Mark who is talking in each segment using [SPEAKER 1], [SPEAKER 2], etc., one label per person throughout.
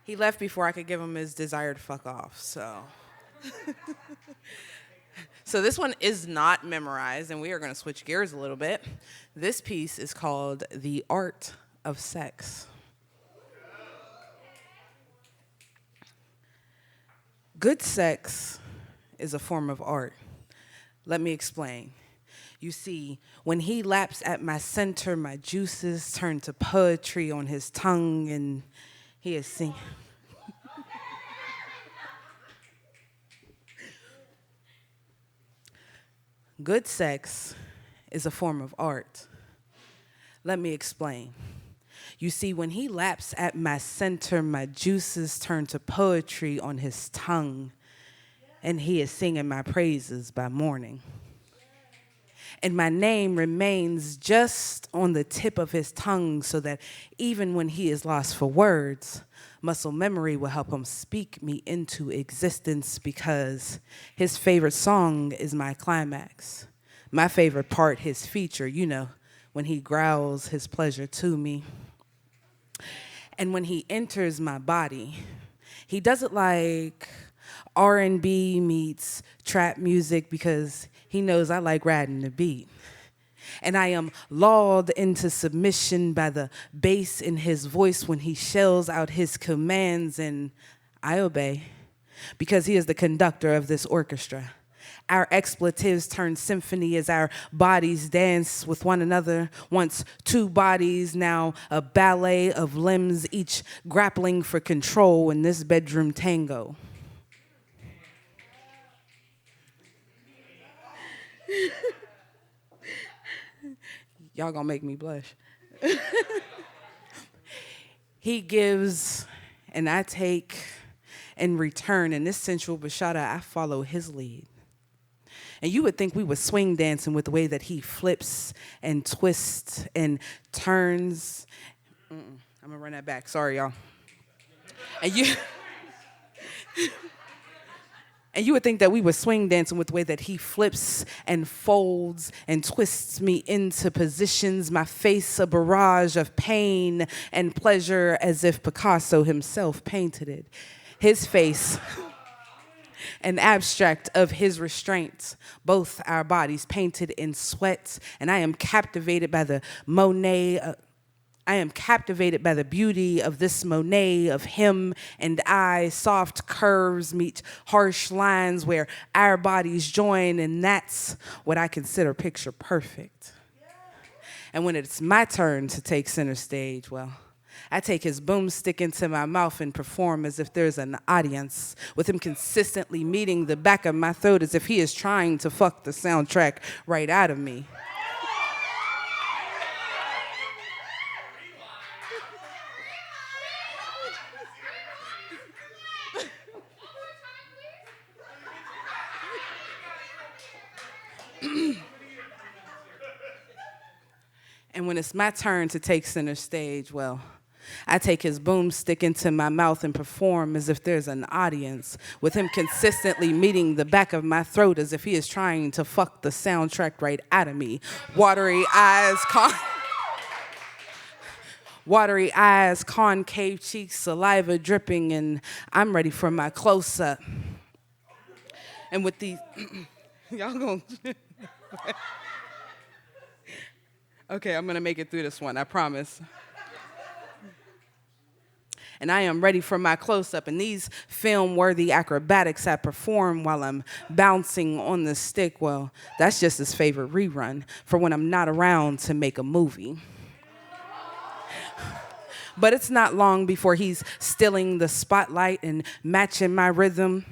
[SPEAKER 1] He left before I could give him his desired fuck off, so. So this one is not memorized, and we are going to switch gears a little bit. This piece is called The Art of Sex. Good sex is a form of art. Let me explain. You see, when he laps at my center, my juices turn to poetry on his tongue, and he is singing. Good sex is a form of art. Let me explain. You see, when he laps at my center, my juices turn to poetry on his tongue, and he is singing my praises by morning. And my name remains just on the tip of his tongue so that even when he is lost for words, muscle memory will help him speak me into existence because his favorite song is my climax. My favorite part, his feature, when he growls his pleasure to me. And when he enters my body, he does it like R&B meets trap music because he knows I like riding the beat. And I am lulled into submission by the bass in his voice when he shells out his commands, and I obey because he is the conductor of this orchestra. Our expletives turn symphony as our bodies dance with one another. Once two bodies, now a ballet of limbs, each grappling for control in this bedroom tango. Y'all gonna make me blush. He gives and I take in return. In this sensual bachata, I follow his lead. And you would think we were swing dancing with the way that he flips and twists and turns. I'm gonna run that back, sorry y'all. And you And you would think that we were swing dancing with the way that he flips and folds and twists me into positions, my face a barrage of pain and pleasure as if Picasso himself painted it. His face, an abstract of his restraint, both our bodies painted in sweat, and I am captivated by the beauty of this Monet of him and I. Soft curves meet harsh lines where our bodies join, and that's what I consider picture perfect. And when it's my turn to take center stage, well, I take his boomstick into my mouth and perform as if there's an audience, with him consistently meeting the back of my throat as if he is trying to fuck the soundtrack right out of me. And when it's my turn to take center stage, well, I take his boomstick into my mouth and perform as if there's an audience, with him consistently meeting the back of my throat as if he is trying to fuck the soundtrack right out of me. Watery eyes, concave cheeks, saliva dripping, and I'm ready for my close-up. And with these, y'all gonna... Okay, I'm gonna make it through this one, I promise. And I am ready for my close-up, and these film-worthy acrobatics I perform while I'm bouncing on the stick, well, that's just his favorite rerun for when I'm not around to make a movie. But it's not long before he's stealing the spotlight and matching my rhythm,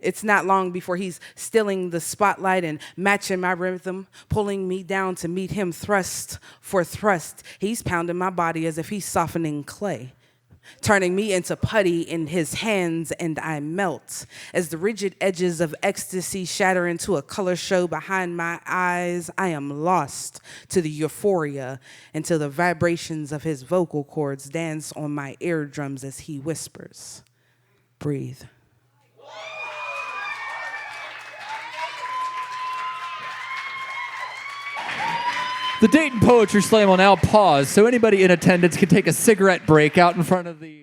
[SPEAKER 1] It's not long before he's stealing the spotlight and matching my rhythm, pulling me down to meet him thrust for thrust. He's pounding my body as if he's softening clay, turning me into putty in his hands, and I melt as the rigid edges of ecstasy shatter into a color show behind my eyes. I am lost to the euphoria until the vibrations of his vocal cords dance on my eardrums as he whispers, "Breathe."
[SPEAKER 2] The Dayton Poetry Slam will now pause so anybody in attendance can take a cigarette break out in front of the...